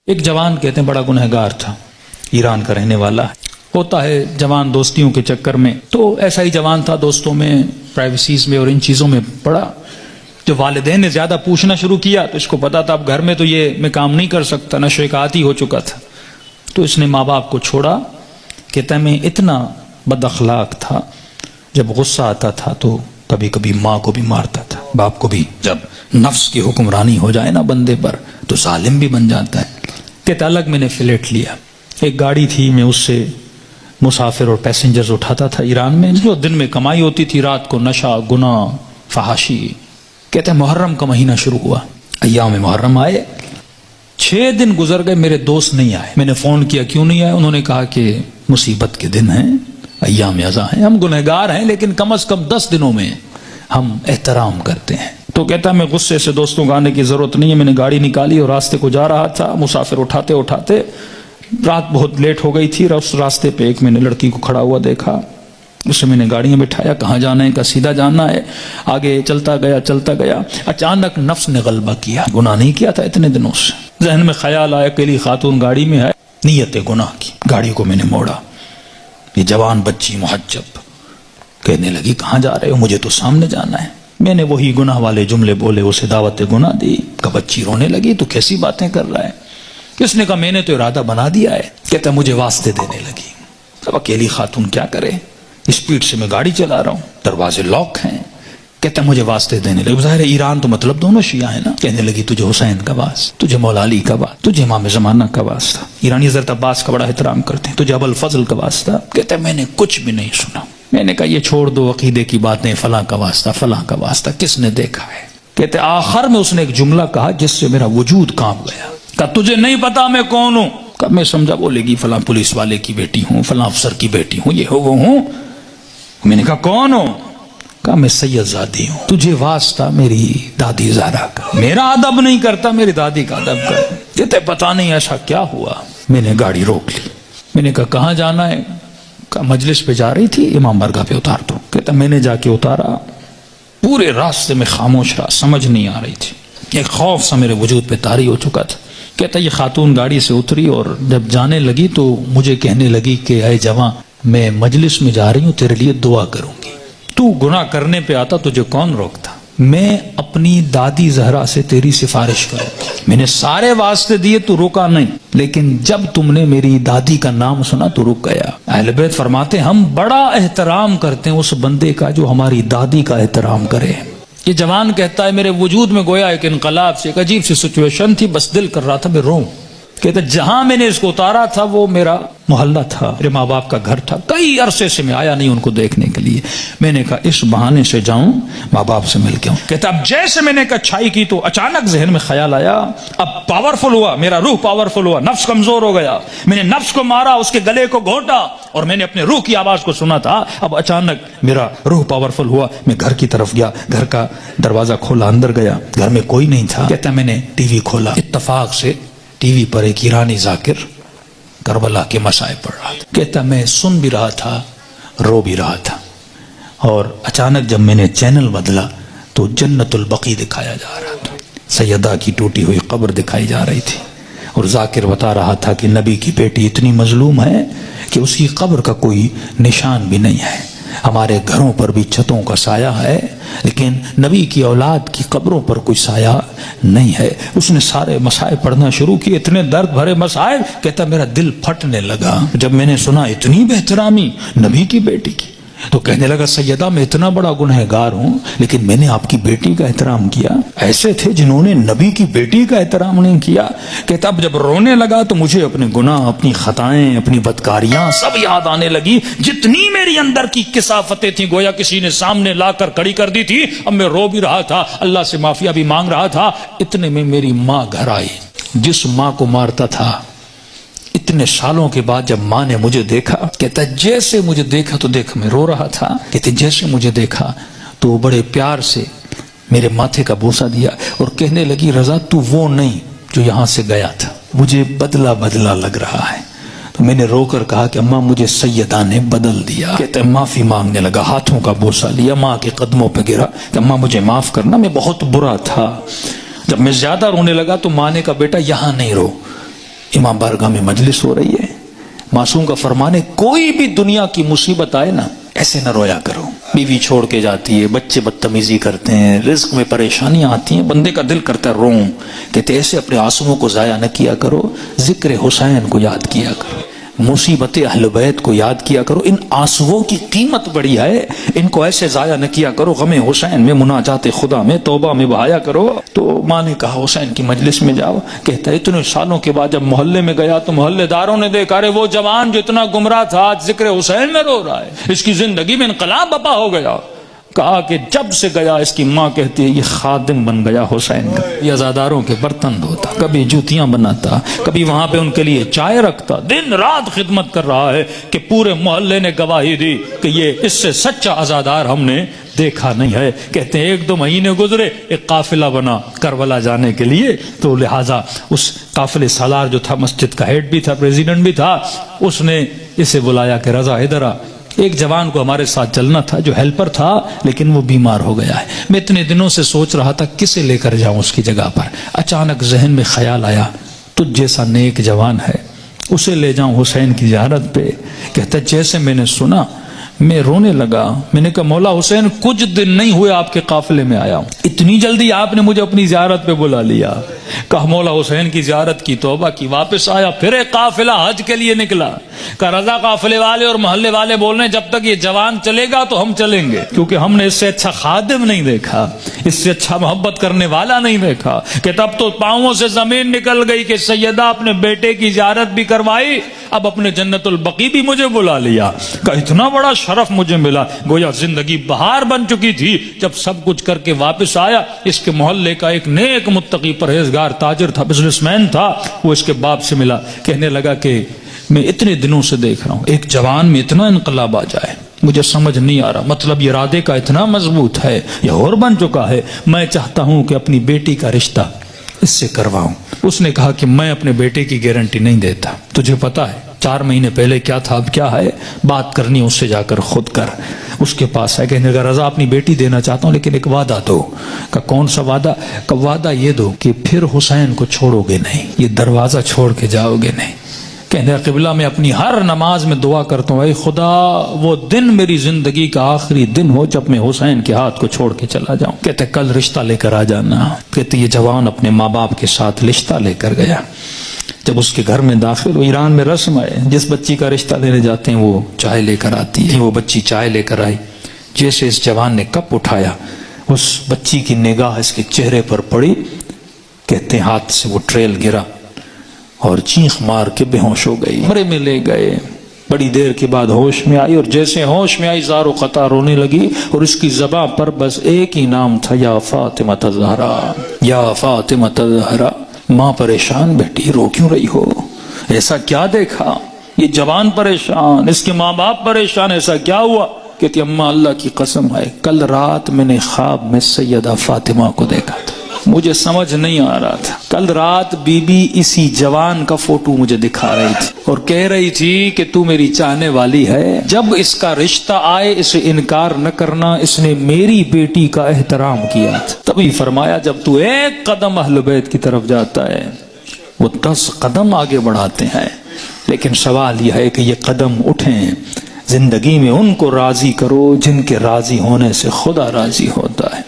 ایک جوان کہتے ہیں بڑا گنہگار تھا، ایران کا رہنے والا ہے، ہوتا ہے جوان دوستیوں کے چکر میں، تو ایسا ہی جوان تھا، دوستوں میں پرائیویسیز میں اور ان چیزوں میں پڑا۔ جو والدین نے زیادہ پوچھنا شروع کیا تو اس کو پتا تھا اب گھر میں تو یہ میں کام نہیں کر سکتا، نشے کا عادی ہو چکا تھا، تو اس نے ماں باپ کو چھوڑا۔ کہتا ہے میں اتنا بد اخلاق تھا، جب غصہ آتا تھا تو کبھی کبھی ماں کو بھی مارتا تھا، باپ کو بھی۔ جب نفس کی حکمرانی ہو جائے نا بندے پر تو ظالم بھی بن جاتا ہے۔ کہتا الگ میں نے فلیٹ لیا، ایک گاڑی تھی، میں اس سے مسافر اور پیسنجرز اٹھاتا تھا ایران میں، جو دن میں کمائی ہوتی تھی، رات کو نشہ، گناہ، فحاشی۔ کہتے ہیں محرم کا مہینہ شروع ہوا، ایام محرم آئے، 6 دن گزر گئے، میرے دوست نہیں آئے۔ میں نے فون کیا کیوں نہیں آئے؟ انہوں نے کہا کہ مصیبت کے دن ہیں، ایام ازاں ہیں، ہم گنہگار ہیں لیکن کم از کم 10 دنوں میں ہم احترام کرتے ہیں۔ تو کہتا میں غصے سے دوستوں کو آنے کی ضرورت نہیں ہے، میں نے گاڑی نکالی اور راستے کو جا رہا تھا، مسافر اٹھاتے اٹھاتے رات بہت لیٹ ہو گئی تھی، اس راستے پہ ایک میں نے لڑکی کو کھڑا ہوا دیکھا، اسے میں نے گاڑی میں بٹھایا، کہاں جانا ہے؟ کہ سیدھا جانا ہے۔ آگے چلتا گیا، اچانک نفس نے غلبہ کیا، گناہ نہیں کیا تھا اتنے دنوں سے، ذہن میں خیال آیا اکیلی خاتون گاڑی میں ہے، نیت گناہ کی، گاڑی کو میں نے موڑا۔ یہ جوان بچی محجب کہنے لگی کہاں جا رہے ہو؟ مجھے تو سامنے جانا ہے۔ میں نے وہی گناہ والے جملے بولے، اسے دعوت گناہ دی۔ کہ بچی رونے لگی تو کیسی باتیں کر رہا ہے؟ اس نے کہا میں نے تو ارادہ بنا دیا ہے۔ کہتا مجھے واسطے دینے لگی، اب اکیلی خاتون کیا کرے، اسپیڈ سے میں گاڑی چلا رہا ہوں، دروازے لاک ہیں۔ کہتا مجھے واسطے دینے لگی، ظاہر ہے ایران تو مطلب دونوں شیعہ ہیں نا۔ کہنے لگی تجھے حسین کا واسطہ، تجھے مولا علی کا واسطہ، تجھے امام زمانہ کا واسطہ، ایرانی حضرت عباس کا بڑا احترام کرتے ہیں، تجھے ابو الفضل کا واسطہ۔ کہتا میں نے کچھ بھی نہیں سنا، میں نے کہا یہ چھوڑ دو عقیدے کی باتیں، فلاں کا واسطہ، فلاں کا واسطہ کس نے دیکھا ہے؟ کہتے آخر میں اس نے ایک جملہ کہا جس سے میرا وجود کانپ گیا۔ کہا تجھے نہیں پتا میں کون ہوں؟ کہا میں سمجھا بولے گی فلاں پولیس والے کی بیٹی ہوں، فلاں افسر کی بیٹی ہوں، یہ ہو وہ ہوں۔ میں نے کہا کون ہوں؟ کہا میں سید زادی ہوں، تجھے واسطہ میری دادی زہرا کا، میرا ادب نہیں کرتا، میری دادی کا ادب کر۔ کہتے پتا نہیں ایسا کیا ہوا۔ میں نے گاڑی روک لی، میں نے کہا کہاں جانا ہے؟ کہا مجلس پہ جا رہی تھی، امام بارگاہ پہ اتار دو۔ کہتا میں نے جا کے اتارا، پورے راستے میں خاموش رہا، سمجھ نہیں آ رہی تھی، ایک خوف سا میرے وجود پہ طاری ہو چکا تھا۔ کہتا یہ خاتون گاڑی سے اتری اور جب جانے لگی تو مجھے کہنے لگی کہ اے جواں میں مجلس میں جا رہی ہوں، تیرے لیے دعا کروں گی، تو گناہ کرنے پہ آتا تجھے کون روکتا؟ میں اپنی دادی زہرا سے تیری سفارش کروں گی۔ میں نے سارے واسطے دیے تو روکا نہیں، لیکن جب تم نے میری دادی کا نام سنا تو رک گیا۔ اہل بیت فرماتے ہم بڑا احترام کرتے ہیں اس بندے کا جو ہماری دادی کا احترام کرے۔ یہ جوان کہتا ہے میرے وجود میں گویا ایک انقلاب سے، ایک عجیب سی سچویشن تھی، بس دل کر رہا تھا میں روؤں۔ کہتا جہاں میں نے اس کو اتارا تھا وہ میرا محلہ تھا، میرے ماں باپ کا گھر تھا، کئی عرصے سے میں آیا نہیں ان کو دیکھنے کے لیے۔ میں نے کہا اس بہانے سے جاؤں، ماں باپ سے مل کے آؤں۔ کہتا اب جیسے میں نے کچھائی کی تو اچانک ذہن میں خیال آیا، اب پاورفل ہوا، میرا روح پاورفل ہوا، نفس کمزور ہو گیا، میں نے نفس کو مارا، اس کے گلے کو گھونٹا اور میں نے اپنے روح کی آواز کو سنا تھا۔ اب اچانک میرا روح پاورفل ہوا، میں گھر کی طرف گیا، گھر کا دروازہ کھولا، اندر گیا، گھر میں کوئی نہیں تھا۔ کہتا میں نے ٹی وی کھولا، اتفاق سے ٹی وی پر ایک ایرانی ذاکر کربلا کے مسائل پڑھ رہا تھا۔ کہتا میں سن بھی رہا تھا، رو بھی رہا تھا، اور اچانک جب میں نے چینل بدلا تو جنت البقیع دکھایا جا رہا تھا، سیدہ کی ٹوٹی ہوئی قبر دکھائی جا رہی تھی، اور ذاکر بتا رہا تھا کہ نبی کی بیٹی اتنی مظلوم ہے کہ اس کی قبر کا کوئی نشان بھی نہیں ہے، ہمارے گھروں پر بھی چھتوں کا سایہ ہے لیکن نبی کی اولاد کی قبروں پر کوئی سایہ نہیں ہے۔ اس نے سارے مسائل پڑھنا شروع کیے، اتنے درد بھرے مسائل، کہتا میرا دل پھٹنے لگا جب میں نے سنا اتنی بہترامی نبی کی بیٹی کی، تو کہنے لگا سیدہ میں اتنا بڑا گنہگار ہوں لیکن میں نے آپ کی بیٹی کا احترام کیا، ایسے تھے جنہوں نے نبی کی بیٹی کا احترام نہیں کیا۔ کہتا اب جب رونے لگا تو مجھے اپنے گناہ، اپنی خطائیں، اپنی بدکاریاں سب یاد آنے لگی، جتنی میری اندر کی کثافتیں تھیں گویا کسی نے سامنے لا کر کھڑی کر دی تھی۔ اب میں رو بھی رہا تھا، اللہ سے معافیا بھی مانگ رہا تھا، اتنے میں میری ماں گھر آئی، جس ماں کو مارتا تھا اتنے سالوں کے بعد جب ماں نے مجھے دیکھا، کہتا جیسے مجھے دیکھا تو دیکھ میں رو رہا تھا، کہتے جیسے مجھے دیکھا تو بڑے پیار سے میرے ماتھے کا بوسہ دیا اور کہنے لگی رضا تو وہ نہیں جو یہاں سے گیا تھا، مجھے بدلا بدلا لگ رہا ہے۔ تو میں نے رو کر کہا کہ اماں مجھے سیدہ نے بدل دیا۔ کہتے معافی مانگنے لگا، ہاتھوں کا بوسہ لیا، ماں کے قدموں پہ گرا کہ اماں مجھے معاف کرنا، میں بہت برا تھا۔ جب میں زیادہ رونے لگا تو ماں نے کہا بیٹا یہاں نہیں رو، امام بارگاہ میں مجلس ہو رہی ہے، معصوم کا فرمان ہے کوئی بھی دنیا کی مصیبت آئے نا ایسے نہ رویا کرو، بیوی چھوڑ کے جاتی ہے، بچے بدتمیزی کرتے ہیں، رزق میں پریشانیاں آتی ہیں، بندے کا دل کرتا ہے روؤں، کہتے ایسے اپنے آنسوؤں کو ضائع نہ کیا کرو، ذکر حسین کو یاد کیا کرو، مصیبت اہل بیت کو یاد کیا کرو، ان آنسوؤں کی قیمت بڑی ہے، ان کو ایسے ضائع نہ کیا کرو، غم حسین میں، مناجات خدا میں، توبہ میں بہایا کرو۔ تو ماں نے کہا حسین کی مجلس میں جاؤ، کہتا ہے اتنے سالوں کے بعد جب محلے میں گیا تو محلے داروں نے دیکھا ارے وہ جوان جو اتنا گمراہ تھا آج ذکر حسین میں رو رہا ہے، اس کی زندگی میں انقلاب بپا ہو گیا۔ کہا کہ جب سے گیا، اس کی ماں کہتی ہے یہ خادم بن گیا حسین کا، یہ عزاداروں کے برتن دھوتا، کبھی جوتیاں بناتا، کبھی وہاں پہ ان کے لیے چائے رکھتا، دن رات خدمت کر رہا ہے کہ پورے محلے نے گواہی دی کہ یہ اس سے سچا عزادار ہم نے دیکھا نہیں ہے۔ کہتے ہیں 1-2 مہینے گزرے، ایک قافلہ بنا کربلا جانے کے لیے، تو لہٰذا اس قافلے سالار جو تھا، مسجد کا ہیڈ بھی تھا، پریزیڈنٹ بھی تھا، اس نے اسے بلایا کہ رضا ادھر آ، ایک جوان کو ہمارے ساتھ چلنا تھا جو ہیلپر تھا لیکن وہ بیمار ہو گیا ہے، میں اتنے دنوں سے سوچ رہا تھا کسے لے کر جاؤں اس کی جگہ پر، اچانک ذہن میں خیال آیا تجھ جیسا نیک جوان ہے، اسے لے جاؤں حسین کی زیارت پہ۔ کہتا جیسے میں نے سنا میں رونے لگا، میں نے کہا مولا حسین کچھ دن نہیں ہوئے آپ کے قافلے میں آیا ہوں، اتنی جلدی آپ نے مجھے اپنی زیارت پہ بلا لیا۔ کہا مولا حسین کی زیارت کی، توبہ کی، واپس آیا، پھر ایک قافلہ حج کے لیے نکلا۔ کہا رضا قافلے والے اور محلے والے بول رہے ہیں جب تک یہ جوان چلے گا تو ہم چلیں گے، کیونکہ ہم نے اس سے اچھا خادم نہیں دیکھا، اس سے اچھا محبت کرنے والا نہیں دیکھا۔ کہ تب تو پاؤں سے زمین نکل گئی کہ سیدہ اپنے بیٹے کی زیارت بھی کروائی، اب اپنے جنت البقیع بھی مجھے بلا لیا۔ کہ اتنا بڑا شرف مجھے ملا، گویا زندگی بہار بن چکی تھی۔ جب سب کچھ کر کے واپس آیا، اس کے محلے کا ایک نیک متقی پرہیزگار تاجر تھا، بزنس مین تھا، وہ اس کے باپ سے ملا، کہنے لگا کہ میں اتنے دنوں سے دیکھ رہا ہوں ایک جوان میں اتنا انقلاب آ جائے، مجھے سمجھ نہیں آ رہا، مطلب یہ ارادے کا اتنا مضبوط ہے، یہ اور بن چکا ہے، میں چاہتا ہوں کہ اپنی بیٹی کا رشتہ اس سے کرواؤں۔ اس نے کہا کہ میں اپنے بیٹے کی گارنٹی نہیں دیتا، تجھے پتا ہے 4 مہینے پہلے کیا تھا اب کیا ہے، بات کرنی اس سے جا کر خود کر۔ اس کے پاس ہے، کہنے لگا رضا اپنی بیٹی دینا چاہتا ہوں لیکن ایک وعدہ دو۔ کہ کون سا وعدہ؟ کہ وعدہ یہ دو کہ پھر حسین کو چھوڑو گے نہیں، یہ دروازہ چھوڑ کے جاؤ گے نہیں۔ کہنے قبلہ میں اپنی ہر نماز میں دعا کرتا ہوں اے خدا وہ دن میری زندگی کا آخری دن ہو جب میں حسین کے ہاتھ کو چھوڑ کے چلا جاؤں۔ کہتے کل رشتہ لے کر آ جانا۔ کہتے یہ جوان اپنے ماں باپ کے ساتھ رشتہ لے کر گیا۔ جب اس کے گھر میں داخل ہو، ایران میں رسم ہے جس بچی کا رشتہ لینے جاتے ہیں وہ چائے لے کر آتی ہے، وہ بچی چائے لے کر آئی، جیسے اس جوان نے کپ اٹھایا اس بچی کی نگاہ اس کے چہرے پر پڑی، کہتے ہیں ہاتھ سے وہ ٹریل گرا اور چیخ مار کے بے ہوش ہو گئی، کمرے میں لے گئے، بڑی دیر کے بعد ہوش میں آئی، اور جیسے ہوش میں آئی زار و قطع رونے لگی، اور اس کی زبان پر بس ایک ہی نام تھا، یا فاطمہ الزہرا، یا فاطمہ الزہرا۔ ماں پریشان، بیٹی رو کیوں رہی ہو؟ ایسا کیا دیکھا؟ یہ جوان پریشان، اس کے ماں باپ پریشان، ایسا کیا ہوا؟ کہتی اماں اللہ کی قسم ہے کل رات میں نے خواب میں سیدہ فاطمہ کو دیکھا تھا، مجھے سمجھ نہیں آ رہا تھا، کل رات بی بی اسی جوان کا فوٹو مجھے دکھا رہی تھی اور کہہ رہی تھی کہ تو میری چاہنے والی ہے، جب اس کا رشتہ آئے اسے انکار نہ کرنا، اس نے میری بیٹی کا احترام کیا تھا۔ تبھی فرمایا جب تو ایک قدم اہل بیت کی طرف جاتا ہے وہ 10 قدم آگے بڑھاتے ہیں، لیکن سوال یہ ہے کہ یہ قدم اٹھیں، زندگی میں ان کو راضی کرو جن کے راضی ہونے سے خدا راضی ہوتا ہے۔